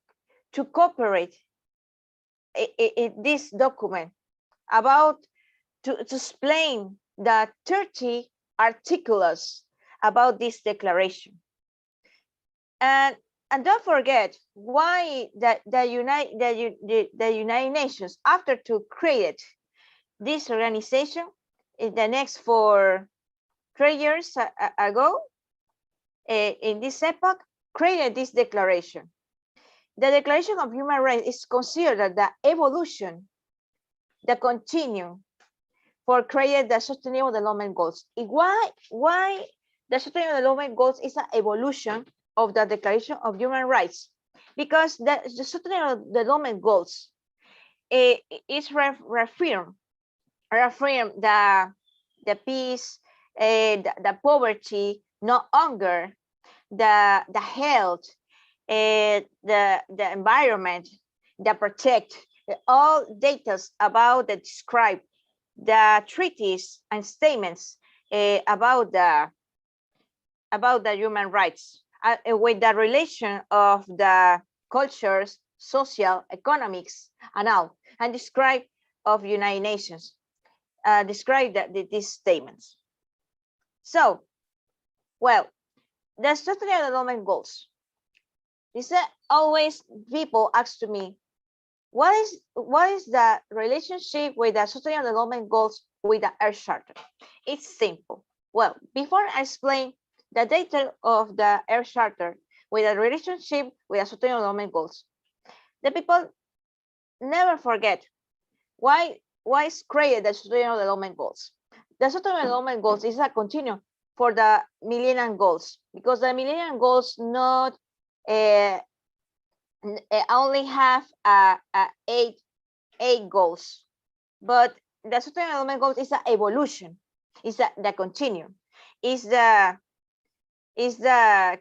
cooperate in this document about to explain the 30 articles about this declaration. And don't forget why the United Nations, after to create this organization in the next 3 years ago, in this epoch, created this declaration. The Declaration of Human Rights is considered the evolution, the continue for create the Sustainable Development Goals. Why the Sustainable Development Goals is an evolution of the Declaration of Human Rights? Because the Sustainable Development Goals is reaffirm the peace, the poverty, no hunger, the health, the environment, the protect, all data about the describe the treaties and statements about the human rights with the relation of the cultures, social, economics, and all, and describe of United Nations, describe these statements. So, well, the Sustainable Development Goals. Is that always people ask to me, what is the relationship with the Sustainable Development Goals with the Earth Charter? It's simple. Well, before I explain the data of the Earth Charter with the relationship with the Sustainable Development Goals, the people never forget why is created the Sustainable Development Goals. The Sustainable Development Goals is a continuum for the Millennium Goals, because the Millennium Goals not only have eight goals, but the Sustainable Development Goals is an evolution, is the continuum, is the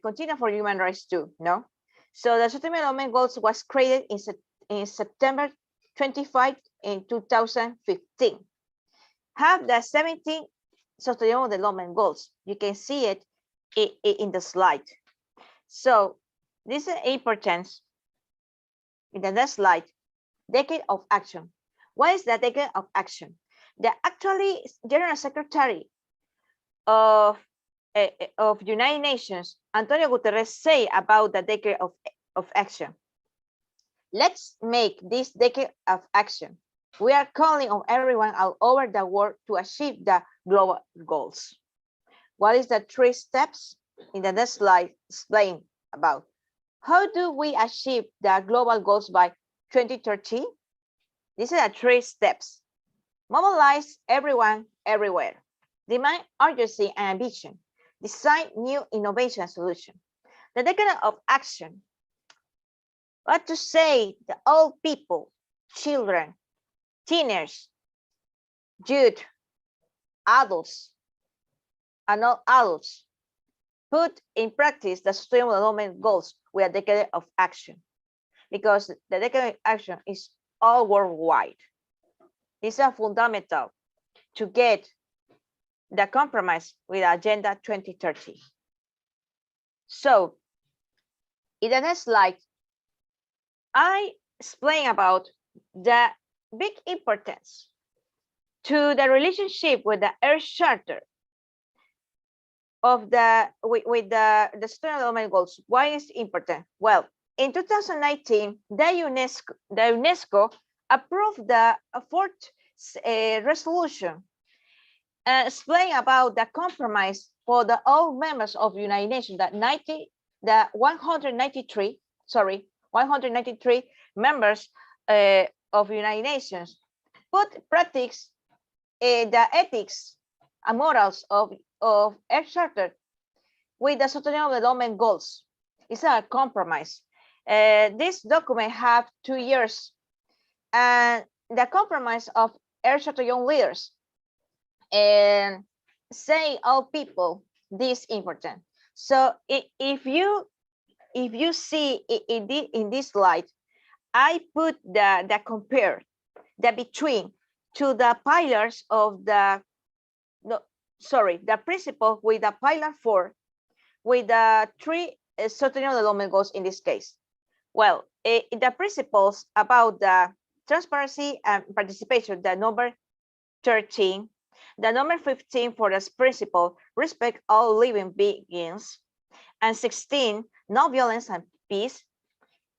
continuum for human rights too, no? So the Sustainable Development Goals was created in September 25 in 2015. Have the 17 Sustainable Development Goals. You can see it in the slide. So this is importance. In the next slide, Decade of Action. What is the Decade of Action? The actually General Secretary of United Nations, Antonio Guterres, say about the Decade of Action. Let's make this Decade of Action. We are calling on everyone all over the world to achieve the global goals. What is the 3 steps? In the next slide, explain about how do we achieve the global goals by 2030? These are the 3 steps. Mobilize everyone, everywhere. demand urgency and ambition, design new innovation and solution. The decade of action. What to say, the old people, children, teenagers, youth, adults, and not adults put in practice the sustainable development goals with a decade of action, because the decade of action is all worldwide. It's a fundamental to get the compromise with Agenda 2030. So in the next slide, I explain about the big importance to the relationship with the Earth Charter of with the Sustainable Development Goals. Why is it important? Well, in 2019, the UNESCO approved the fourth resolution explain about the compromise for the all members of United Nations, the 193 members of United Nations put practice the ethics and morals of Earth Charter with the Sustainable Development Goals. It's a compromise. This document have 2 years, and the compromise of Earth Charter young leaders and say all people this important. So if you see in this slide, I put the compare the between to the pillars of the principle with the pillar 4 with the 3 sustainable development goals in this case. Well, the principles about the transparency and participation, the number 13, the number 15 for this principle, respect all living beings, and 16, no violence and peace.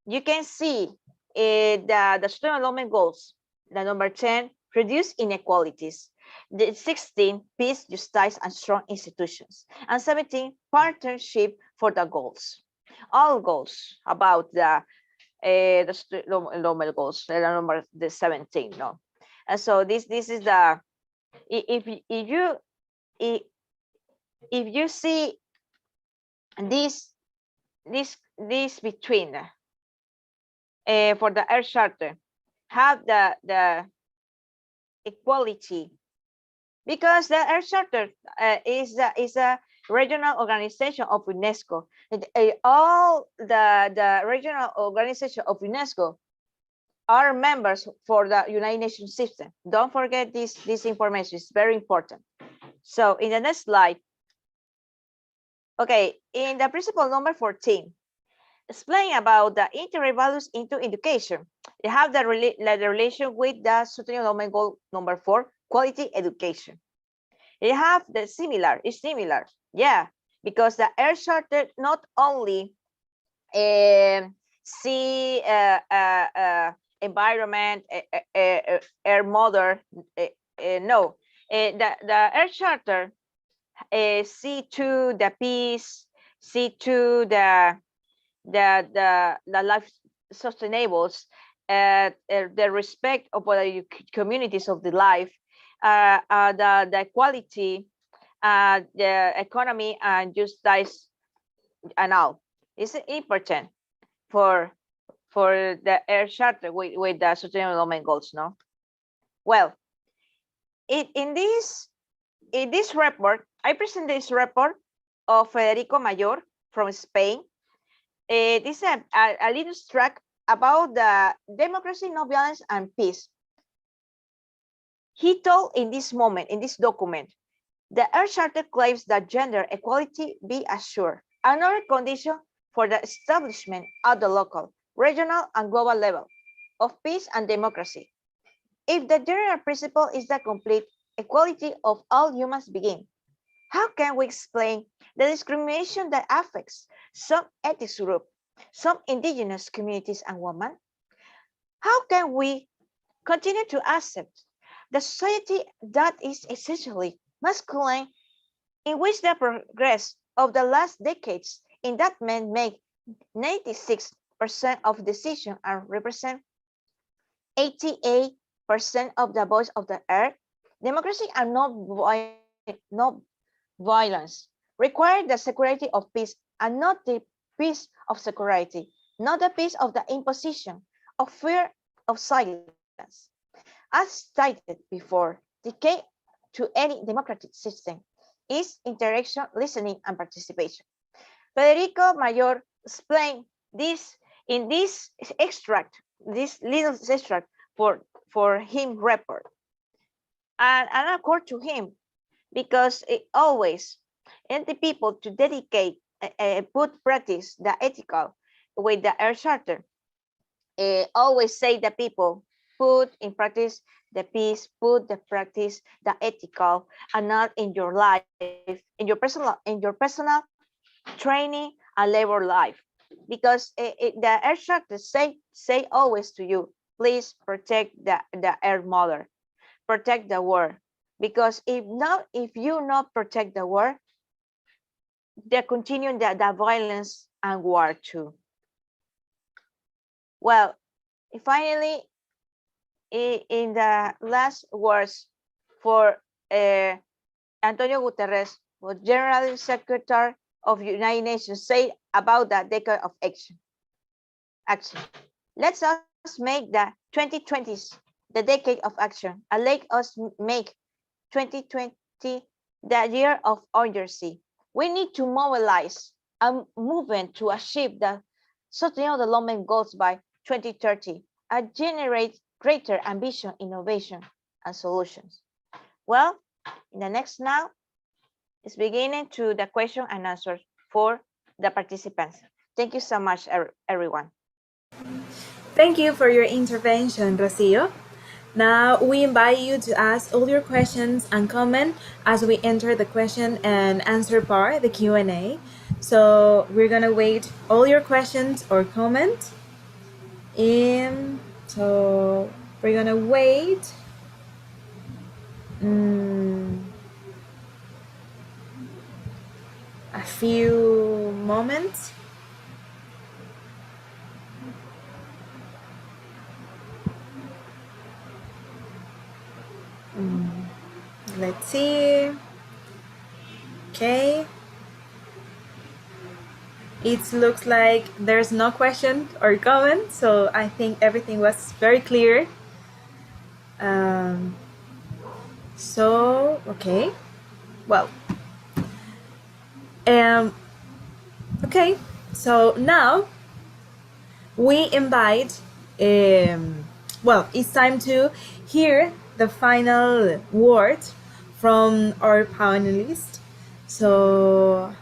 You can see the sustainable development goals. The number 10, reduce inequalities. The 16, peace, justice, and strong institutions. And 17, partnership for the goals. All goals about the development goals, the number 17. No, and so this is the if you see this between for the Earth Charter have the equality, because the Earth Charter is a regional organization of UNESCO. All the regional organization of UNESCO are members for the United Nations system. Don't forget this information, it's very important. So in the next slide, okay, in the principle number 14, explain about the integrate values into education. They have the relation with the sustainable development goal number 4, quality education. They have the similar, yeah, because the Earth Charter not only see environment, air mother, no, the Earth Charter see to the peace, see to the life sustainables, the respect of the communities of the life, the equality, the economy and justice, and all. It's important for the Earth Charter with the sustainable development goals, no? Well, in this report, I present this report of Federico Mayor from Spain. This is a little track about the democracy, no violence, and peace. He told in this moment, in this document, the Earth Charter claims that gender equality be assured, another condition for the establishment at the local, regional, and global level of peace and democracy. If the general principle is the complete equality of all human beings, how can we explain the discrimination that affects some ethnic group, some indigenous communities and women? How can we continue to accept the society that is essentially masculine, in which the progress of the last decades in that men make 96% of decisions and represent 88% of the voice of the earth? Democracy and non-violence no violence, require the security of peace and not the peace of security, not the peace of the imposition of fear of silence. As stated before, the key to any democratic system is interaction, listening, and participation. Federico Mayor explained this in this extract, this little extract for him report. And accord to him, because it always and the people to dedicate, put practice the ethical with the Earth Charter. Always say the people put in practice the peace, put the practice the ethical, and not in your life, in your personal training and labor life. Because the Earth Charter say always to you, please protect the Earth Mother, protect the world. Because if you not protect the world, they continue the violence and war too. Well, finally, in the last words for Antonio Guterres, what General Secretary of United Nations say about the decade of action. Let us make the 2020s the decade of action, and let us make 2020 the year of urgency. We need to mobilize a movement to achieve the Sustainable Development Goals by 2030 and generate greater ambition, innovation, and solutions. Well, in the next now is beginning to the question and answer for the participants. Thank you so much, everyone. Thank you for your intervention, Rocio. Now we invite you to ask all your questions and comment as we enter the question and answer part, the Q&A. So we're gonna wait all your questions or comments. So we're gonna wait a few moments. Let's see. Okay. It looks like there's no question or comment, so I think everything was very clear. So, okay. Well, okay. So now we invite, well, it's time to hear the final word from our panelists. So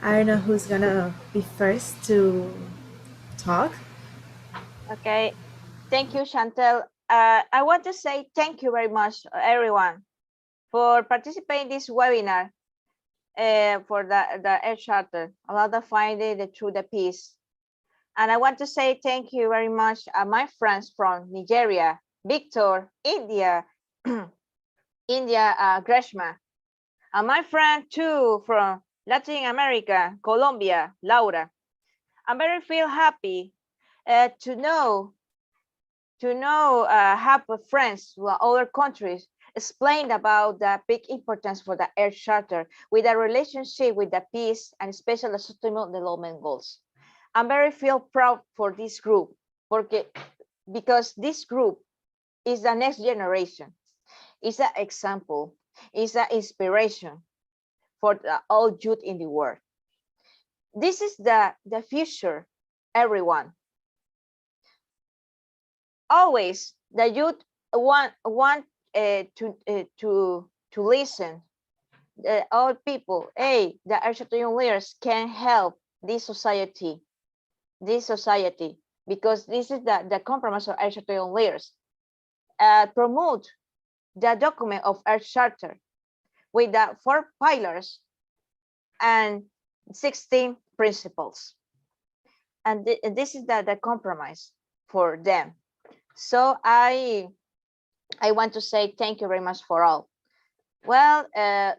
I don't know who's gonna be first to talk. Okay, thank you, Chantel. I want to say thank you very much, everyone, for participating in this webinar for the Earth Charter about the finding through the peace. And I want to say thank you very much my friends from Nigeria, Victor, India, Greshma, and my friend too from Latin America, Colombia, Laura. I'm very feel happy to know have friends from other countries explained about the big importance for the Earth Charter with a relationship with the peace and especially the Sustainable Development Goals. I'm very feel proud for this group because this group is the next generation. It's an example, it's an inspiration for all youth in the world. This is the future, everyone. Always the youth want to listen. All people, the Earth Charter leaders can help this society, because this is the compromise of Earth Charter leaders. Promote the document of Earth Charter with the 4 pillars and 16 principles. And this is the compromise for them. So I want to say thank you very much for all. Well,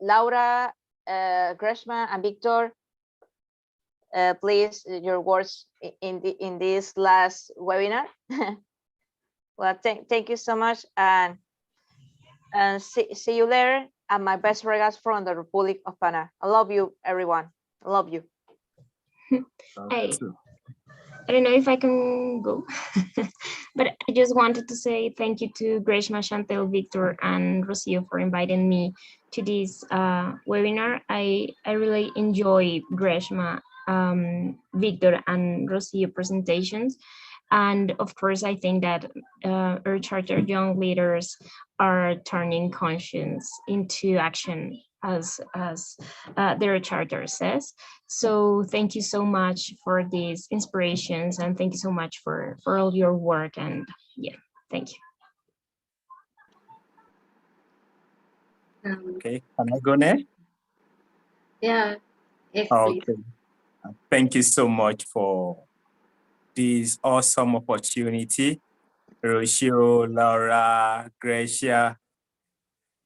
Laura, Greshma, and Victor, please, your words in this last webinar. Well, thank you so much, and And see you later. And my best regards from the Republic of Panama. I love you, everyone. I love you. Hey, I don't know if I can go, but I just wanted to say thank you to Greshma, Chantel, Victor, and Rocio for inviting me to this webinar. I really enjoy Greshma, Victor, and Rocio presentations. And of course, I think that Earth Charter young leaders are turning conscience into action, as their charter says. So thank you so much for these inspirations, and thank you so much for all your work. And yeah, thank you. Okay, can I go next? Yeah, yes, please. Okay. Thank you so much for this awesome opportunity. Rocio, Laura, Greshma,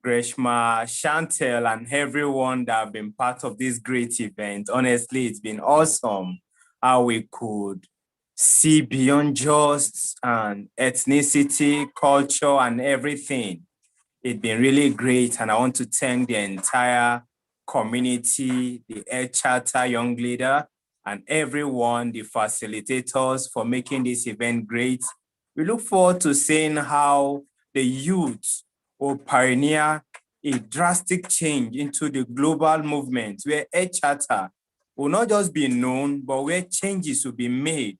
Chantel, and everyone that have been part of this great event. Honestly, it's been awesome how we could see beyond just ethnicity, culture, and everything. It's been really great, and I want to thank the entire community, the Earth Charter Young Leader, and everyone, the facilitators, for making this event great. We look forward to seeing how the youth will pioneer a drastic change into the global movement where Earth Charter will not just be known, but where changes will be made,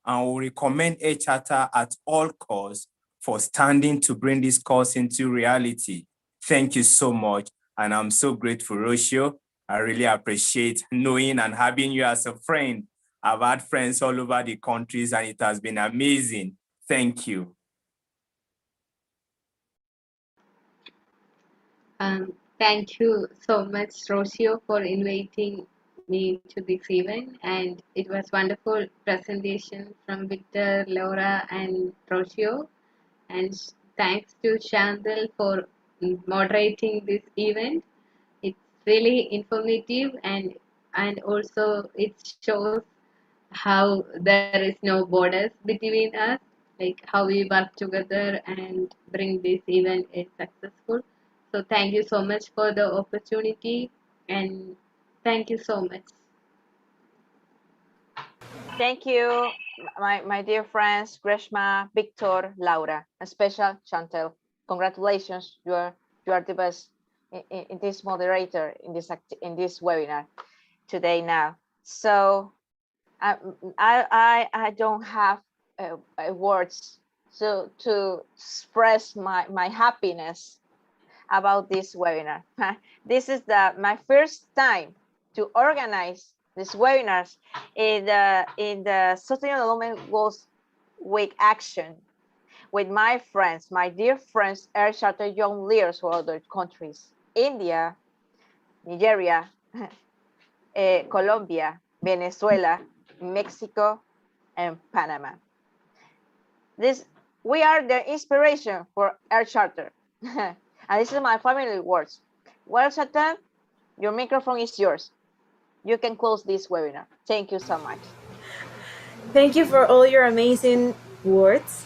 and will recommend Earth Charter at all costs for standing to bring this cause into reality. Thank you so much. And I'm so grateful, Rocio. I really appreciate knowing and having you as a friend. I've had friends all over the countries, and it has been amazing. Thank you. Thank you so much, Rocio, for inviting me to this event. And it was wonderful presentation from Victor, Laura, and Rocio. And thanks to Chantal for moderating this event. It's really informative, and also it shows how there is no borders between us, like how we work together and bring this event is successful. So thank you so much for the opportunity, and thank you so much. Thank you, my dear friends, Greshma, Victor, Laura, and special Chantel. Congratulations, you are the best in this moderator in this webinar today now. So I don't have words to express my happiness about this webinar. This is my first time to organize these webinars in the Sustainable Development Goals Week action with my friends, my dear friends, Earth Charter young leaders from other countries, India, Nigeria, Colombia, Venezuela, Mexico, and Panama. We are the inspiration for Earth Charter. And this is my family words. Well, Chantal, your microphone is yours. You can close this webinar. Thank you so much. Thank you for all your amazing words.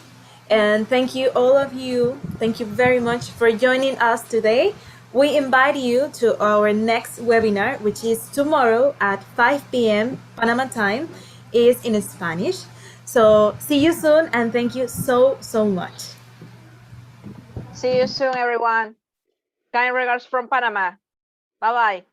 And thank you, all of you. Thank you very much for joining us today. We invite you to our next webinar, which is tomorrow at 5 p.m. Panama time, is in Spanish. So see you soon, and thank you so much. See you soon, everyone. Kind regards from Panama. Bye-bye.